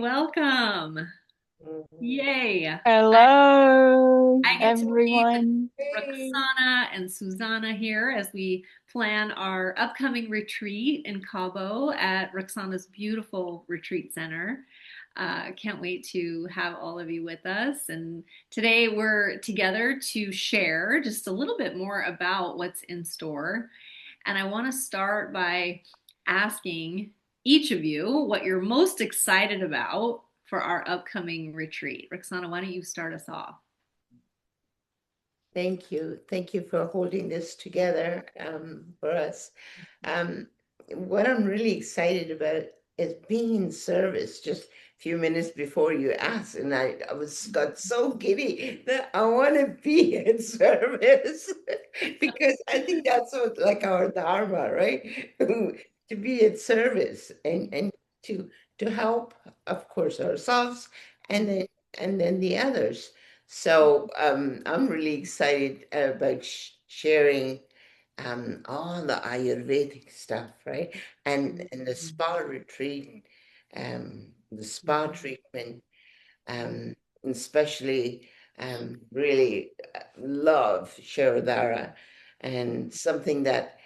Welcome. Yay. Hello, I get to be with everyone. Roxana and Susanna here as we plan our upcoming retreat in Cabo at Roxana's beautiful retreat center. Can't wait to have all of you with us. And today we're together to share just a little bit more about what's in store. And I want to start by asking each of you what you're most excited about for our upcoming retreat. Roxana, why don't you start us off? Thank you. Thank you for holding this together for us. Um, what I'm really excited about is being in service. Just a few minutes before you asked, and I got so giddy that I want to be in service because I think that's what like our dharma, right? To be in service and to to help, of course, ourselves and then the others. So I'm really excited about sharing all the Ayurvedic stuff, right? And the spa retreat, the spa treatment, um, especially really love Sharadara and something that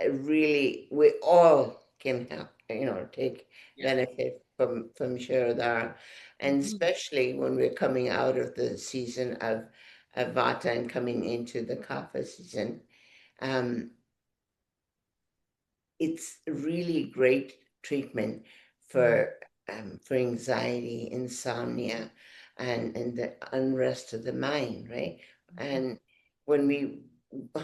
really we all can help, take Yeah. benefit from Sharadara, and Mhm. especially when we're coming out of the season of Vata and coming into the Kapha season. Um, it's really great treatment for anxiety, insomnia, and the unrest of the mind, right? And when we,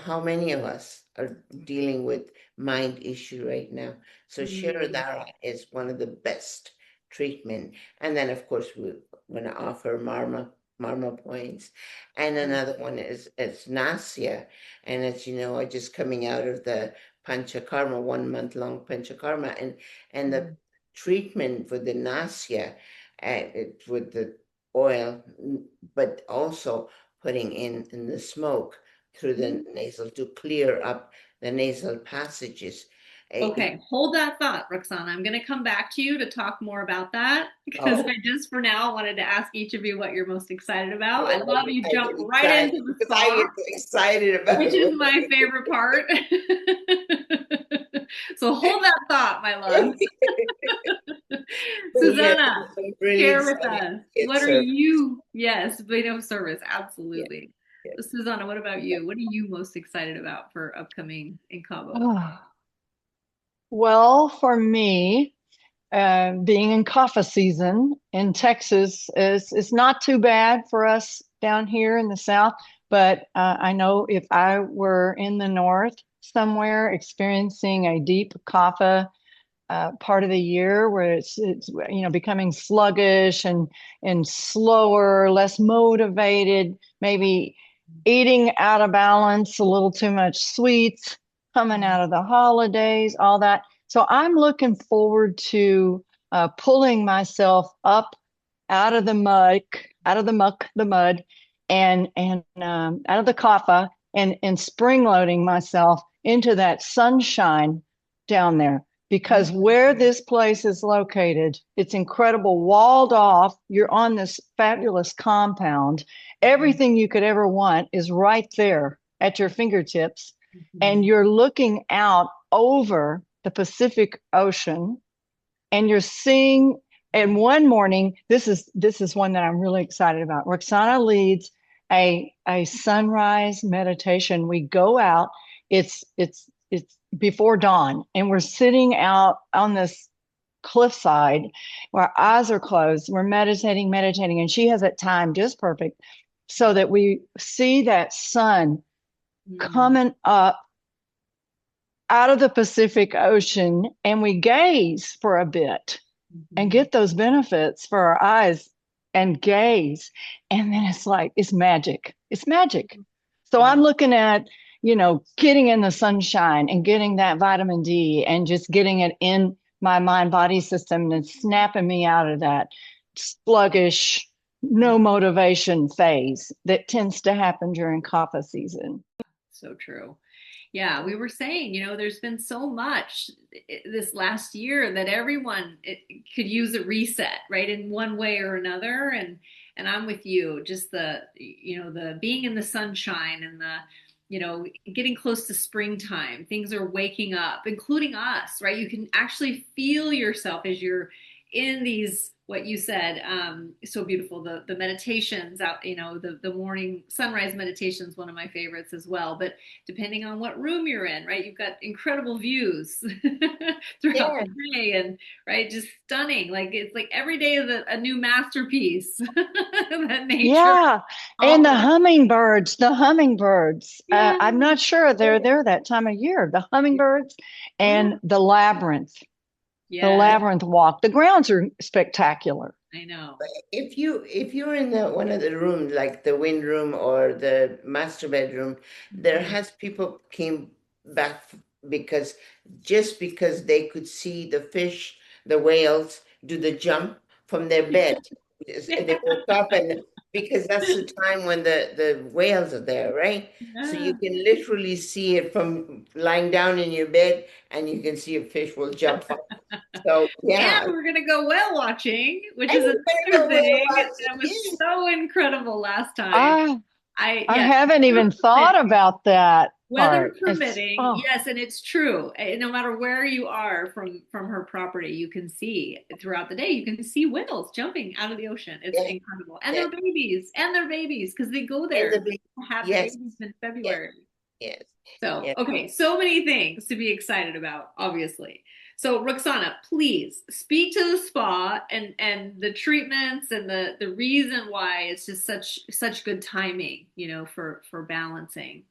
how many of us are dealing with mind issue right now? So Mm. Shirodhara is one of the best treatment. And then of course we want to offer Marma points. And another one is Nasya. And as you know, I just coming out of the Panchakarma, 1 month long Panchakarma, and the treatment for the nasya, with the oil, but also putting in the smoke through the nasal to clear up the nasal passages. Okay, hold that thought, Roxana. I'm going to come back to you to talk more about that because Oh, I just for now wanted to ask each of you what you're most excited about. I oh, love you I jumped get right excited into the because I spa, get so excited about which is my favorite part. So hold that thought, my love. Yes, Susanna, I'm really share with excited us. to get What are service. you? Yes, video service, Yeah, absolutely. yeah. Susanna, what about you? What are you most excited about for upcoming in Cabo? Ah, well, for me, being in coffee season in Texas is not too bad for us down here in the South. But I know if I were in the North somewhere experiencing a deep coffee part of the year where it's becoming sluggish and slower, less motivated, maybe eating out of balance, a little too much sweets coming out of the holidays, all that. So I'm looking forward to pulling myself up out of the muck, out of the muck, the mud, and out of the kapha, and spring loading myself into that sunshine down there. Because where this place is located, it's incredible, walled off. You're on this fabulous compound. Everything you could ever want is right there at your fingertips. And you're looking out over the Pacific Ocean and you're seeing. And one morning, this is one that I'm really excited about. Roxana leads a sunrise meditation. We go out. It's before dawn, and we're sitting out on this cliffside where our eyes are closed. We're meditating, and she has that time just perfect so that we see that sun Mm. coming up out of the Pacific Ocean, and we gaze for a bit and Mhm. get those benefits for our eyes and gaze. And then it's like, it's magic. It's magic. So I'm Wow. looking at, getting in the sunshine and getting that vitamin D and just getting it in my mind body system and snapping me out of that sluggish, no motivation phase that tends to happen during kapha season. So true. Yeah, we were saying, there's been so much this last year that everyone could use a reset, right, in one way or another. And I'm with you. Just the being in the sunshine and getting close to springtime. Things are waking up, including us, right? You can actually feel yourself as you're in these, what you said, so beautiful, the meditations out, the morning sunrise meditation is one of my favorites as well. But depending on what room you're in, right, you've got incredible views throughout Yeah. the day, and right, just stunning. Like it's like every day is a new masterpiece. That nature Yeah. And offers. the hummingbirds, Yeah, I'm not sure they're there that time of year. The hummingbirds yeah, and the yes, labyrinth walk. The grounds are spectacular. I know. If you're in the one of the rooms, like the wind room or the master bedroom, there Mhm. has people came back because just because they could see the fish, the whales do the jump from their bed. They woke up, and because that's the time when the whales are there, right? So you Yeah. can literally see it from lying down in your bed, and you can see a fish will jump up. So And yeah, we're gonna go whale watching, which and is you better another go whale thing that was watching. so incredible last time. I I Yes, haven't even thought about that weather part. It's permitting, oh yes, and it's true. No matter where you are from her property, you can see throughout the day. You can see whales jumping out of the ocean. It's Yeah, incredible, and yeah. their babies, because they go And there the big, to have the yes, babies in yes, February. yes, So, yeah. okay, so many things to be excited about, obviously. So, Roxana, please speak to the spa and the treatments and the reason why it's just such good timing, for balancing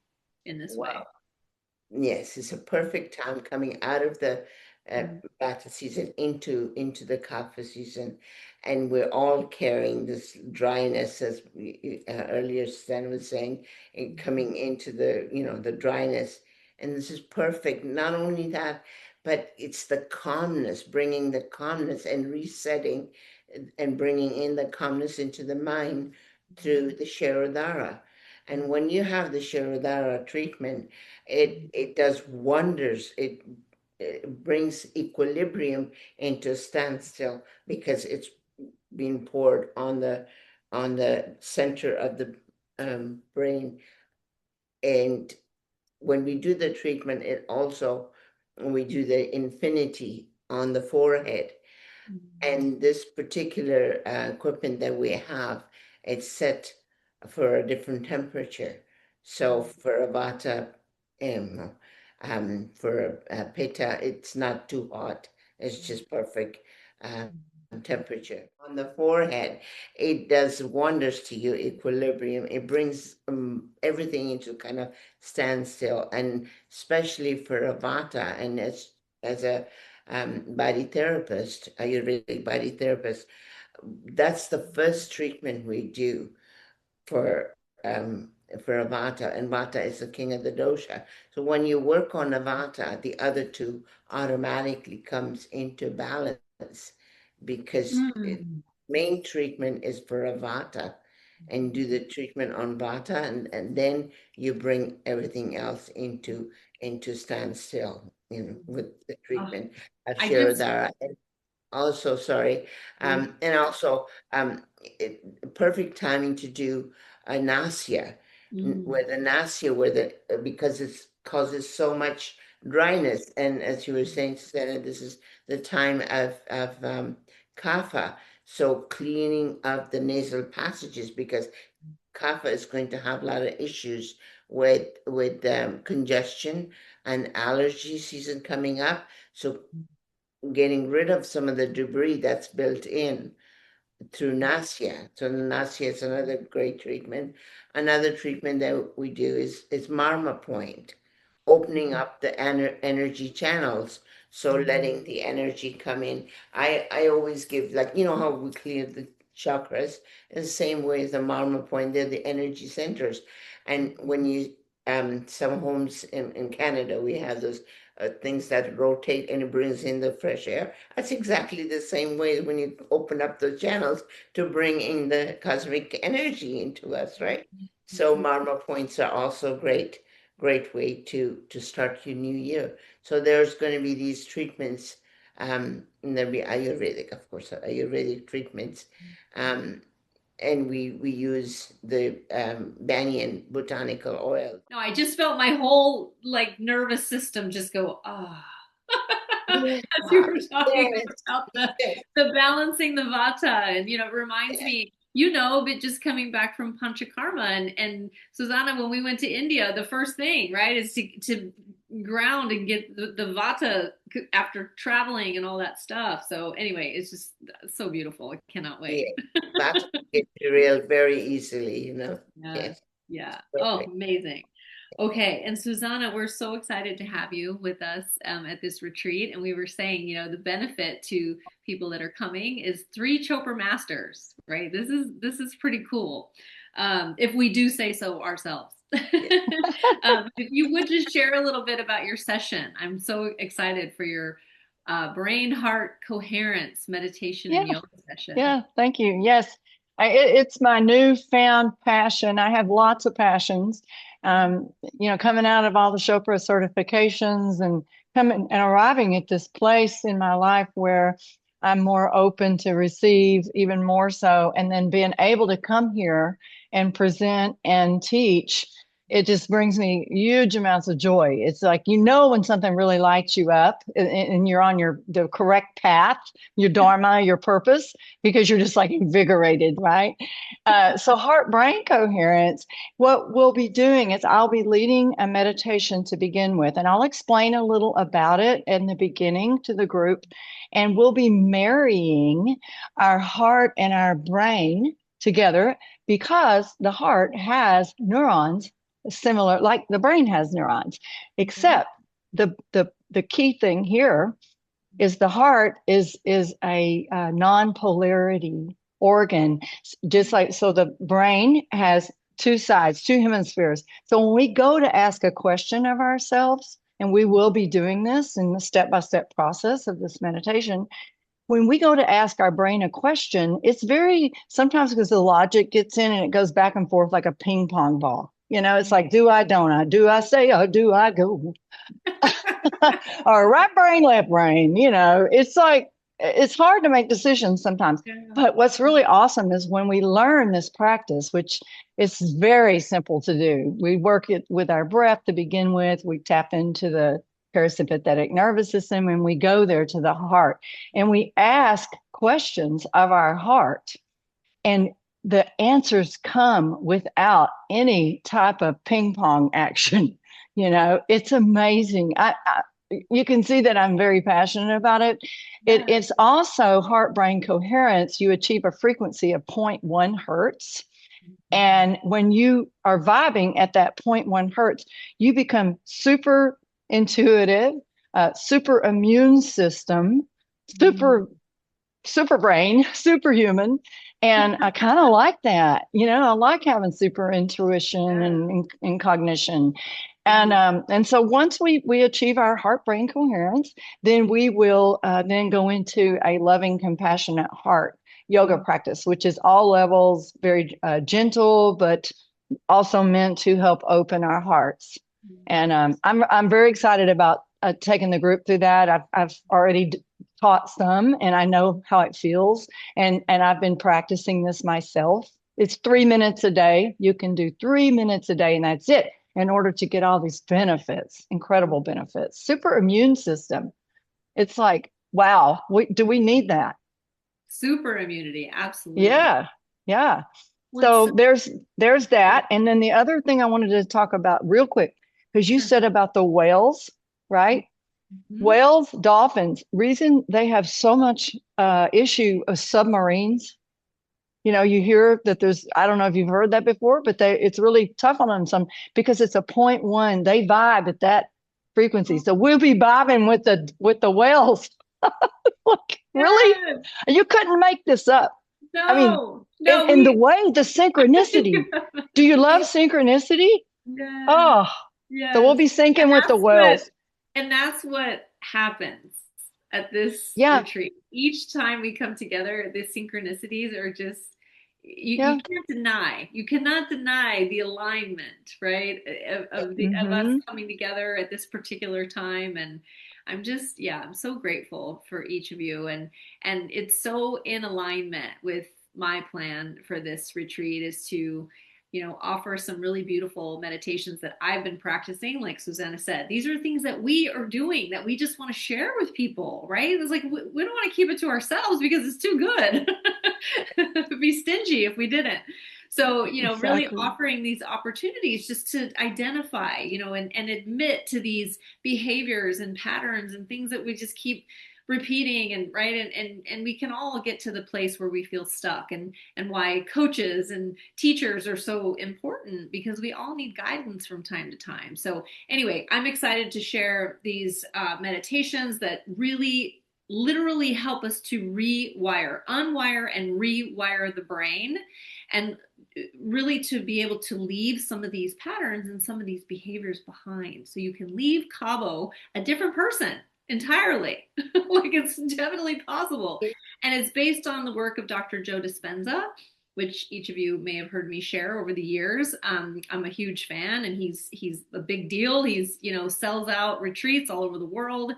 in this way. Wow. Yes, it's a perfect time coming out of the Mhm. Bata season into the Kapha season, and we're all carrying this dryness, as earlier Stan was saying, and coming into the dryness, and this is perfect. Not only that, but it's the calmness, bringing the calmness and resetting, and bringing in the calmness into the mind through the Sharadara. And when you have the Sharadara treatment, it does wonders. It brings equilibrium into standstill because it's being poured on the center of the brain. And when we do the treatment, it also when we do the infinity on the forehead. And this particular equipment that we have, it's set for a different temperature. So for a Vata, for a Pitta, it's not too hot. It's just perfect temperature. On the forehead, it does wonders to your equilibrium. It brings everything into kind of standstill, and especially for a Vata, and as a body therapist, Ayurvedic body therapist, that's the first treatment we do for for Avata, and Vata is the king of the dosha. So when you work on Avata, the other two automatically comes into balance because Mm. main treatment is for Avata, and do the treatment on Vata, and then you bring everything else into standstill, with the Oh, treatment of I just, Shirodhara. Also, sorry, please. and also perfect timing to do a nasya, Mm. where the nasya, where because it causes so much dryness, and as you were saying, Susanna, this is the time of kapha, so cleaning of the nasal passages, because kapha is going to have a lot of issues with congestion and allergy season coming up. So getting rid of some of the debris that's built in through Nasya. So Nasya is another great treatment. Another treatment that we do is Marma Point, opening up the energy channels. So letting the energy come in. I always give, like, how we clear the chakras in the same way as the Marma Point, they're the energy centers. And when you, some homes in Canada, we have those things that rotate and it brings in the fresh air. That's exactly the same way when you open up the channels to bring in the cosmic energy into us, right? So Marma points are also great, great way to start your new year. So there's going to be these treatments, and there'll be Ayurvedic, of course, Ayurvedic treatments. And we use the banyan botanical oil. No, I just felt my whole like nervous system just go, ah. Yeah, As you were talking yes, about yes, the balancing the vata, and it reminds me, but just coming back from Panchakarma and Susanna, when we went to India, the first thing, right, is to ground and get the vata after traveling and all that stuff. So anyway, it's just so beautiful. I cannot yeah. wait. That gets derailed very easily, you know. Yes. Yes, Yeah. Oh, perfect. amazing. Okay. And Susanna, we're so excited to have you with us at this retreat. And we were saying, the benefit to people that are coming is 3 Chopra Masters, right? This is pretty cool. If we do say so ourselves. Yeah. If you would just share a little bit about your session. I'm so excited for your brain heart coherence meditation Yeah. and yoga session. Yeah, thank you. Yes, it's my newfound passion. I have lots of passions. Coming out of all the Chopra certifications and coming and arriving at this place in my life where I'm more open to receive even more so, and then being able to come here and present and teach. It just brings me huge amounts of joy. It's like, when something really lights you up and you're on the correct path, your dharma, your purpose, because you're just like invigorated, right? So heart brain coherence, what we'll be doing is I'll be leading a meditation to begin with, and I'll explain a little about it in the beginning to the group. And we'll be marrying our heart and our brain together because the heart has neurons similar, like the brain has neurons, except the key thing here is the heart is a non-polarity organ, just like, so the brain has two sides, two hemispheres. So when we go to ask a question of ourselves, and we will be doing this in the step-by-step process of this meditation, when we go to ask our brain a question, it's very sometimes, because the logic gets in and it goes back and forth like a ping pong ball. It's like, do I, don't I, do I say, or do I go? Or right brain, left brain. It's like, it's hard to make decisions sometimes. Yeah. But what's really awesome is when we learn this practice, which is very simple to do. We work it with our breath to begin with. We tap into the parasympathetic nervous system, and we go there to the heart, and we ask questions of our heart, and the answers come without any type of ping pong action. It's amazing. You can see that I'm very passionate about it. It's also heart brain coherence. You achieve a frequency of zero point 0.1 hertz. And when you are vibing at that 0.1 hertz, you become super intuitive, super immune system, super brain, superhuman. And I kind of like that. I like having super intuition and cognition. And so once we achieve our heart brain coherence, then we will then go into a loving, compassionate heart yoga practice, which is all levels, very gentle, but also meant to help open our hearts. And I'm very excited about taking the group through that. I've already taught some, and I know how it feels. And I've been practicing this myself. It's 3 minutes a day. You can do 3 minutes a day, and that's it, in order to get all these benefits, incredible benefits. Super immune system. It's like, wow, do we need that? Super immunity, absolutely. Yeah, yeah. Well, So there's that. And then the other thing I wanted to talk about real quick, because you sure. said about the whales, right? Whales, dolphins, reason they have so much issue of submarines. You hear that I don't know if you've heard that before, but it's really tough on them some, because it's a 0.1. They vibe at that frequency. So we'll be vibing with the whales. Like, really? Yes. You couldn't make this up. I mean, No, and the way, the synchronicity. Do you love synchronicity? Yes, Oh, so we'll yes. be syncing with the whales. That's what happens at this Yeah. retreat. Each time we come together, the synchronicities are just, you Yeah. cannot deny the alignment, right, of us Hmm. coming together at this particular time. And I'm so grateful for each of you, and it's so in alignment with my plan for this retreat is to offer some really beautiful meditations that I've been practicing. Like Susanna said, these are things that we are doing that we just want to share with people, right? It's like we don't want to keep it to ourselves because it's too good. It'd be stingy if we didn't. So, really Exactly. offering these opportunities just to identify, and admit to these behaviors and patterns and things that we just keep repeating, and right, and we can all get to the place where we feel stuck, and why coaches and teachers are so important, because we all need guidance from time to time. So anyway, I'm excited to share these meditations that really literally help us to unwire and rewire the brain, and really to be able to leave some of these patterns and some of these behaviors behind, so you can leave Cabo a different person entirely. Like, it's definitely possible. And it's based on the work of Dr. Joe Dispenza, which each of you may have heard me share over the years. I'm a huge fan, and he's a big deal. He's sells out retreats all over the world,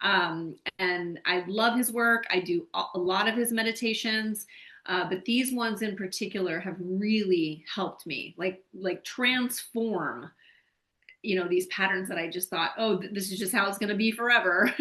and I love his work. I do a lot of his meditations. But these ones in particular have really helped me, like transform these patterns that I just thought, oh, this is just how it's going to be forever.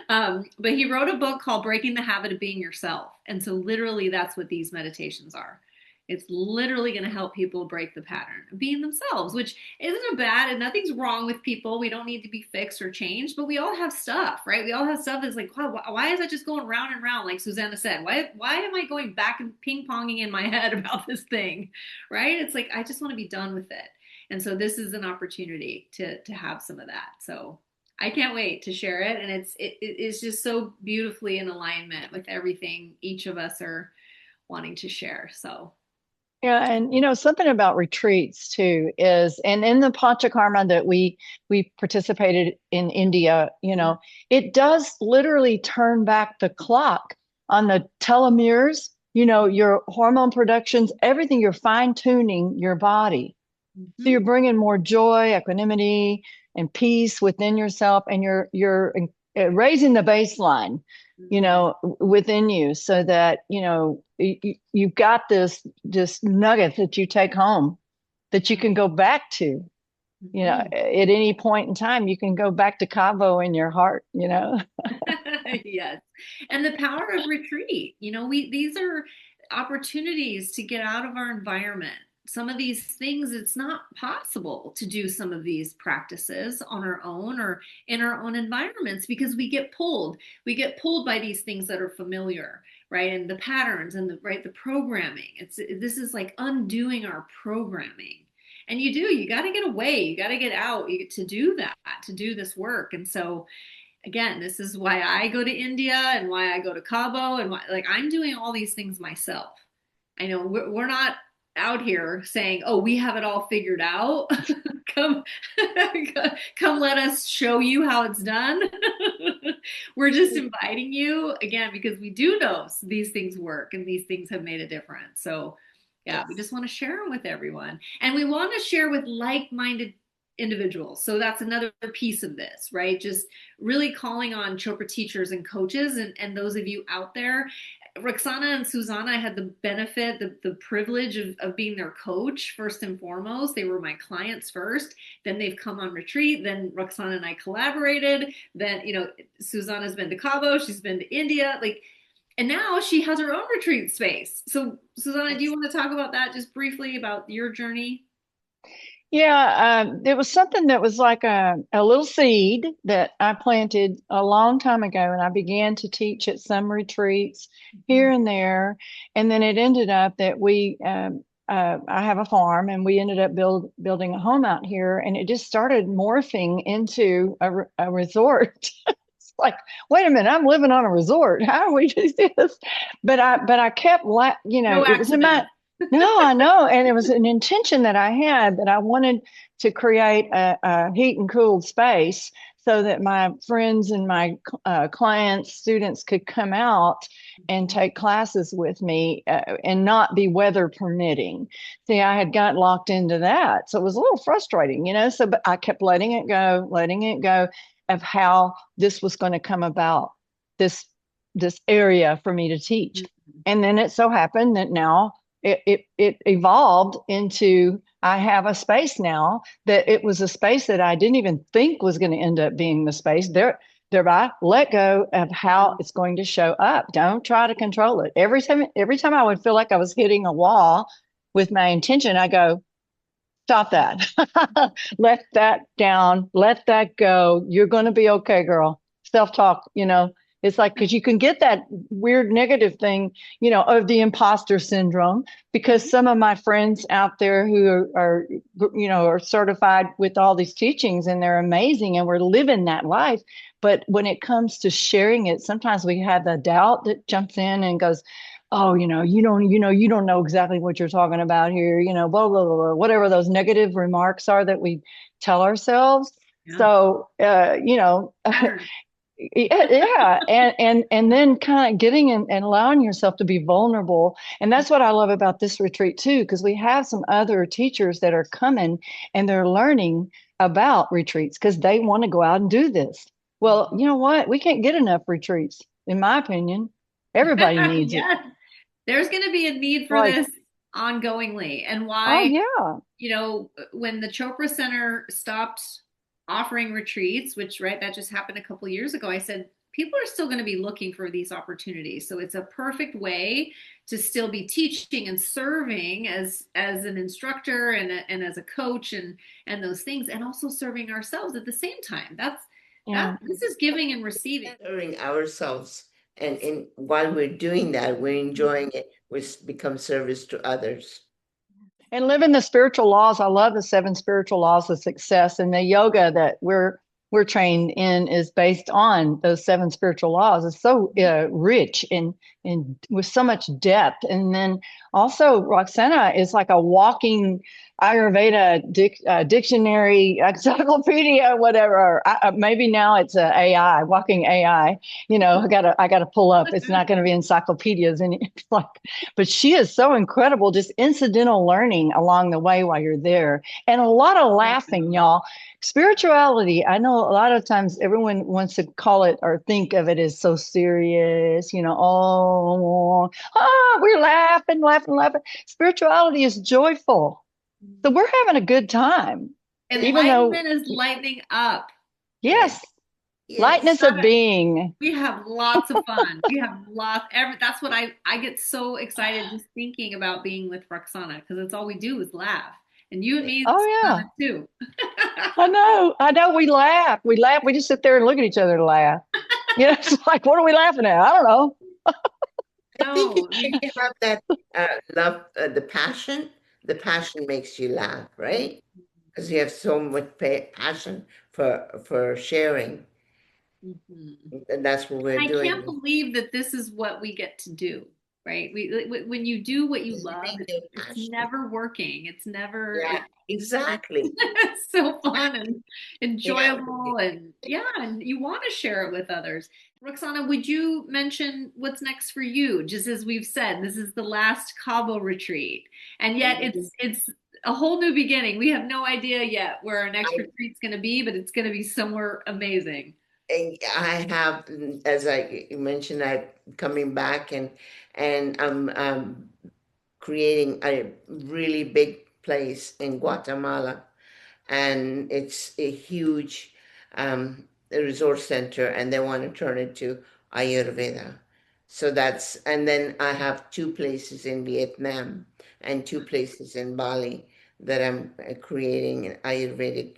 But he wrote a book called Breaking the Habit of Being Yourself. And so literally that's what these meditations are. It's literally going to help people break the pattern of being themselves, which isn't a bad, and nothing's wrong with people. We don't need to be fixed or changed, but we all have stuff, right? We all have stuff that's like, wow, why is that just going round and round? Like Susanna said, why am I going back and ping ponging in my head about this thing, right? It's like, I just want to be done with it. And so this is an opportunity to have some of that. So I can't wait to share it. And it's just so beautifully in alignment with everything each of us are wanting to share. So Yeah, and something about retreats too is, and in the Panchakarma that we participated in India, it does literally turn back the clock on the telomeres, your hormone productions, everything. You're fine tuning your body, so mm-hmm. you're bringing more joy, equanimity, and peace within yourself, and you're raising the baseline, Mm-hmm. within you, so that you've got this nugget that you take home that you can go back to. Mm-hmm. At any point in time, you can go back to Cabo in your heart. Yes. And the power of retreat. These are opportunities to get out of our environment. Some of these things, it's not possible to do some of these practices on our own or in our own environments, because we get pulled. We get pulled by these things that are familiar, right? And the patterns and the programming. This is like undoing our programming. And you got to get away. You got to get out to do that, to do this work. And so again, this is why I go to India and why I go to Cabo, and why, like, I'm doing all these things myself. I know we're not out here saying, "Oh, we have it all figured out." come, come, let us show you how it's done. We're just inviting you again because we do know these things work and these things have made a difference. So, yeah, we just want to share them with everyone, and we want to share with like-minded individuals. So that's another piece of this, right? Just really calling on Chopra teachers and coaches, and those of you out there. Roxana and Susanna, I had the benefit, the privilege of being their coach first and foremost. They were my clients first. Then they've come on retreat. Then Roxana and I collaborated. Then, Susanna's been to Cabo. She's been to India. And now she has her own retreat space. So, Susanna, do you want to talk about that just briefly, about your journey? Yeah, it was something that was like a little seed that I planted a long time ago, and I began to teach at some retreats here Mhm. and there. And then it ended up that I have a farm, and we ended up building a home out here, and it just started morphing into a resort. It's like, wait a minute, I'm living on a resort. How do we do this? But I kept, No it was in my. accident. No, I know. And it was an intention that I had, that I wanted to create a heat and cooled space so that my friends and my clients, students could come out and take classes with me and not be weather permitting. See, I had got locked into that. So it was a little frustrating, you know. So, but I kept letting it go of how this was going to come about, this area for me to teach. And then it so happened that now it evolved into, I have a space now that it was a space that I didn't even think was going to end up being the space. Thereby let go of how it's going to show up. Don't try to control it. Every time I would feel like I was hitting a wall with my intention, I go, stop that. Let that down. Let that go. You're going to be okay, girl. Self-talk, you know. It's like, because you can get that weird negative thing, you know, of the imposter syndrome, because some of my friends out there who are, you know, are certified with all these teachings and they're amazing and we're living that life. But when it comes to sharing it, sometimes we have the doubt that jumps in and goes, oh, you don't know exactly what you're talking about here, you know, blah, blah, blah, blah, whatever those negative remarks are that we tell ourselves. Yeah. So, you know, yeah. And then kind of getting in and allowing yourself to be vulnerable. And that's what I love about this retreat too, because we have some other teachers that are coming and they're learning about retreats because they want to go out and do this. Well, you know what? We can't get enough retreats, in my opinion. Everybody needs it. Yeah. There's going to be a need for Like, this ongoingly. And oh why, yeah. you know, when the Chopra Center stopped offering retreats, which, right, that just happened a couple years ago, I said, people are still going to be looking for these opportunities. So it's a perfect way to still be teaching and serving as an instructor and as a coach and those things, and also serving ourselves at the same time. Yeah. This is giving and receiving. Serving ourselves, and while we're doing that, we're enjoying it. We become service to others. And living the spiritual laws. I love the seven spiritual laws of success, and the yoga that we're trained in is based on those seven spiritual laws. It's so rich and with so much depth. And then also Roxana is like a walking Ayurveda dictionary, encyclopedia, whatever. Maybe now it's a AI, walking AI. You know, I gotta pull up. It's not going to be encyclopedias, and it's like, but she is so incredible. Just incidental learning along the way while you're there, and a lot of laughing, y'all. Spirituality, I know a lot of times everyone wants to call it or think of it as so serious, you know, we're laughing. Spirituality is joyful. So we're having a good time, even though, Enlightenment is lightening up. yes, Yes. lightness of being. We have lots of fun. We have lots. That's what I get so excited just thinking about being with Roxana, because it's all we do is laugh. And you and me, Oh, yeah. Susanna, too. I know. We laugh. We just sit there and look at each other and laugh. You know, it's like, what are we laughing at? I don't know. I think No, if you have that love, the passion makes you laugh, right? Because you have so much passion for sharing, mhm. and that's what we're I can't doing. believe that this is what we get to do, right? When you do what you love, Living your it's passion. never working. It's never, Yeah, exactly. it's so fun and Yeah. enjoyable, and yeah, and you want to share it with others. Roxana, would you mention what's next for you? Just as we've said, this is the last Cabo retreat, and yet it's a whole new beginning. We have no idea yet where our next I, retreat's going to be, but it's going to be somewhere amazing. I have, as I mentioned, I'm coming back and I'm creating a really big place in Guatemala, and it's a huge resource center, and they want to turn it to Ayurveda. So that's, and then I have two places in Vietnam and two places in Bali that I'm creating Ayurvedic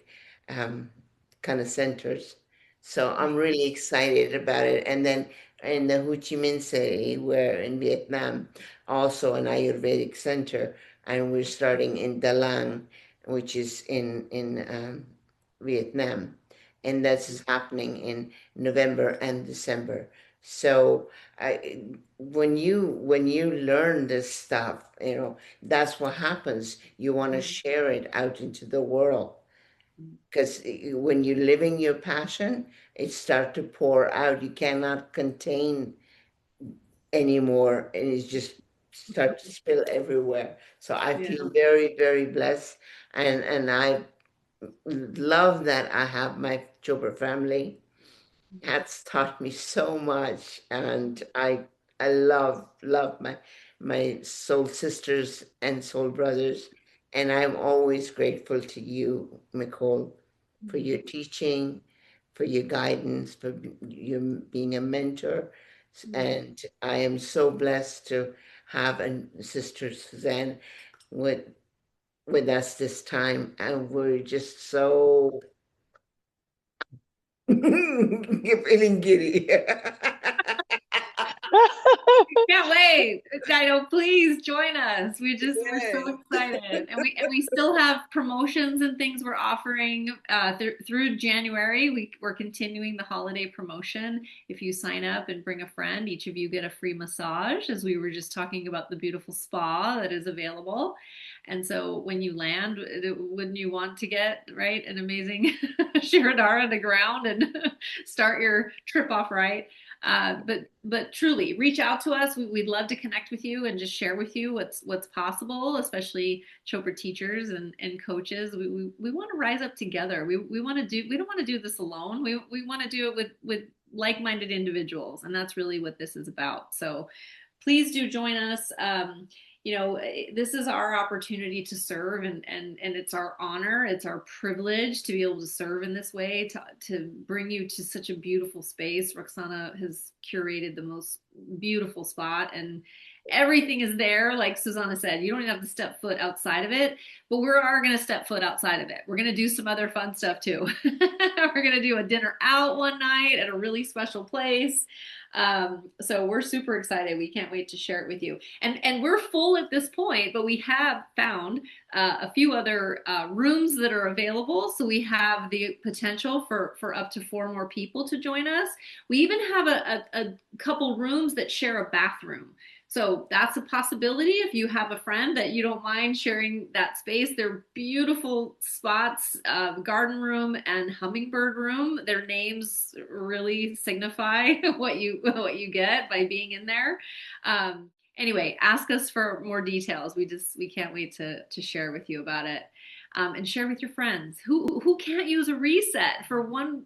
um, kind of centers. So I'm really excited about it. And then in the Ho Chi Minh City, where in Vietnam, also an Ayurvedic center, and we're starting in Da Nang, which is in Vietnam, and that's happening in November and December. So when you learn this stuff, that's what happens. You want to share it out into the world, Because when you're living your passion, it starts to pour out. You cannot contain anymore, and it just start to spill everywhere. So I Yeah. feel very, very blessed, and I love that I have my Chopra family. That's taught me so much, and I love my soul sisters and soul brothers, and I'm always grateful to you, Nicole, for your teaching, for your guidance, for you being a mentor, and I am so blessed to have a sister Suzanne with with us this time, and we're just so you're feeling giddy. Can't wait. Dido, please join us. We're so Yes. excited. And we still have promotions and things we're offering through January. We're continuing the holiday promotion. If you sign up and bring a friend, each of you get a free massage, as we were just talking about the beautiful spa that is available. And so when you land, wouldn't you want to get, right, an amazing Shirodara on the ground and start your trip off right? But truly, reach out to us. We'd love to connect with you and just share with you what's possible, especially Chopra teachers and coaches. We want to rise up together. We want to do. We don't want to do this alone. We want to do it with like-minded individuals, and that's really what this is about. So please do join us. This is our opportunity to serve, and it's our honor, it's our privilege to be able to serve in this way, to bring you to such a beautiful space. Roxana has curated the most beautiful spot, and everything is there. Like Susanna said, you don't even have to step foot outside of it, but we are going to step foot outside of it. We're going to do some other fun stuff too. We're going to do a dinner out one night at a really special place. So we're super excited. We can't wait to share it with you. And we're full at this point, but we have found a few other rooms that are available. So we have the potential for up to 4 more people to join us. We even have a couple rooms that share a bathroom. So that's a possibility if you have a friend that you don't mind sharing that space. They're beautiful spots, garden room and hummingbird room. Their names really signify what you get by being in there. Anyway, ask us for more details. We can't wait to share with you about it. And share with your friends who can't use a reset for one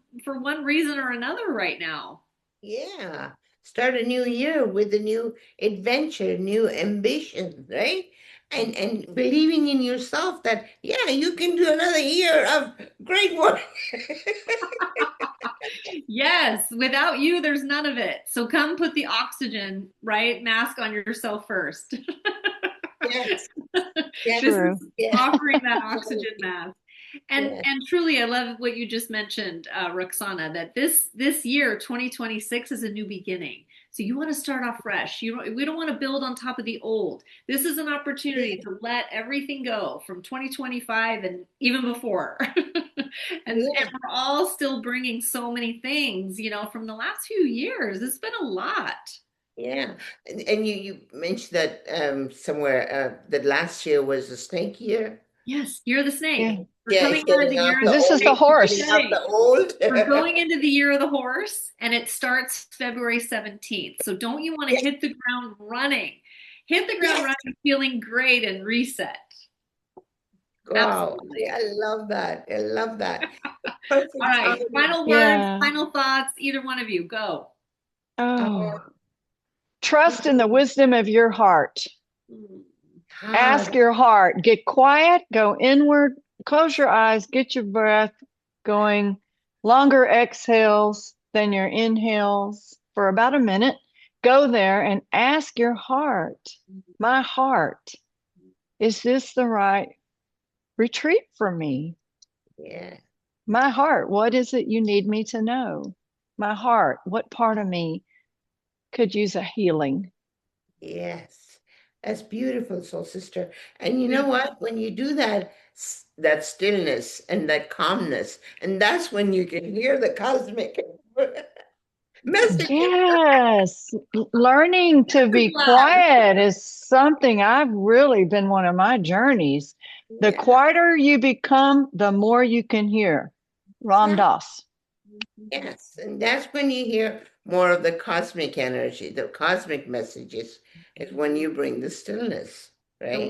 reason or another right now. Yeah. Start a new year with a new adventure, new ambition, right? And believing in yourself that, yeah, you can do another year of great work. Yes, without you, there's none of it. So come put the oxygen, right, mask on yourself first. Yes, This yes, True. is yes, offering that oxygen absolutely. mask. And Yes, and truly, I love what you just mentioned, Roxana, that this year, 2026, is a new beginning. So you want to start off fresh. We don't want to build on top of the old. This is an opportunity yes, to let everything go from 2025 and even before. And yes, we're all still bringing so many things, from the last few years. It's been a lot. yeah. And you mentioned that somewhere that last year was a snake year. Yes, year of the snake. Yeah. We're Yeah, coming it's out of the getting year off of the the This is the old, snake. getting horse. off the old. We're going into the year of the horse, and it starts February 17th. So don't you want to Yes, hit the ground running? Hit the ground yes. running, feeling great and reset. Wow, Absolutely. I love that. I love that. All Perfect right. timing. Final words, Yeah. final thoughts. Either one of you, go. Uh, Oh, trust in the wisdom of your heart. ah, Ask your heart. Get quiet, go inward, close your eyes, get your breath going. Longer exhales than your inhales for about a minute. Go there and ask your heart, my heart, is this the right retreat for me? yeah, My heart, what is it you need me to know? My heart, what part of me could use a healing? yes. That's beautiful, soul sister. And you know Beautiful. what? When you do that, that stillness and that calmness, and that's when you can hear the cosmic messages. Yes, learning to be Love. quiet is something I've really been one of my journeys. The Yeah. quieter you become, the more you can hear. Ram Exactly. Dass. Yes, and that's when you hear more of the cosmic energy, the cosmic messages, is when you bring the stillness, right? The Yes,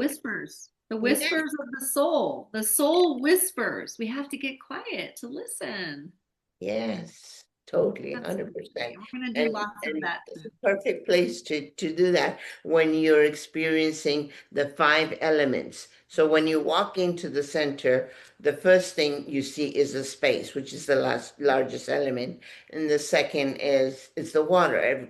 whispers of the soul. The soul whispers. We have to get quiet to listen. yes, totally, Absolutely. 100%. And we're going to do And lots of and that it's too. a perfect place to do that when you're experiencing the five elements. So when you walk into the center, the first thing you see is the space, which is the largest element, and the second is the water.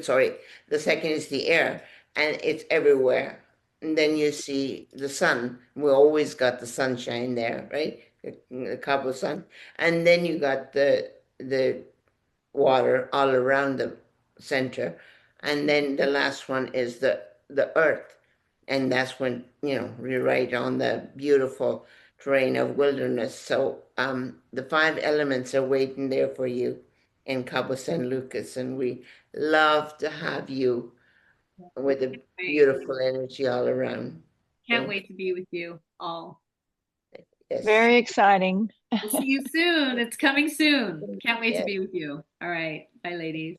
Sorry, the second is the air, and it's everywhere. And then you see the sun. We always got the sunshine there, right? The Cabo sun. And then you got the water all around the center. And then the last one is the earth. And that's when, you're right on the beautiful terrain of wilderness. So the five elements are waiting there for you in Cabo San Lucas. And we love to have you with a Wait. beautiful energy all around. Can't Thank wait you. to be with you all. Yes. Very exciting. We'll see you soon. It's coming soon. Can't wait to Yes. be with you. All right. Bye, ladies.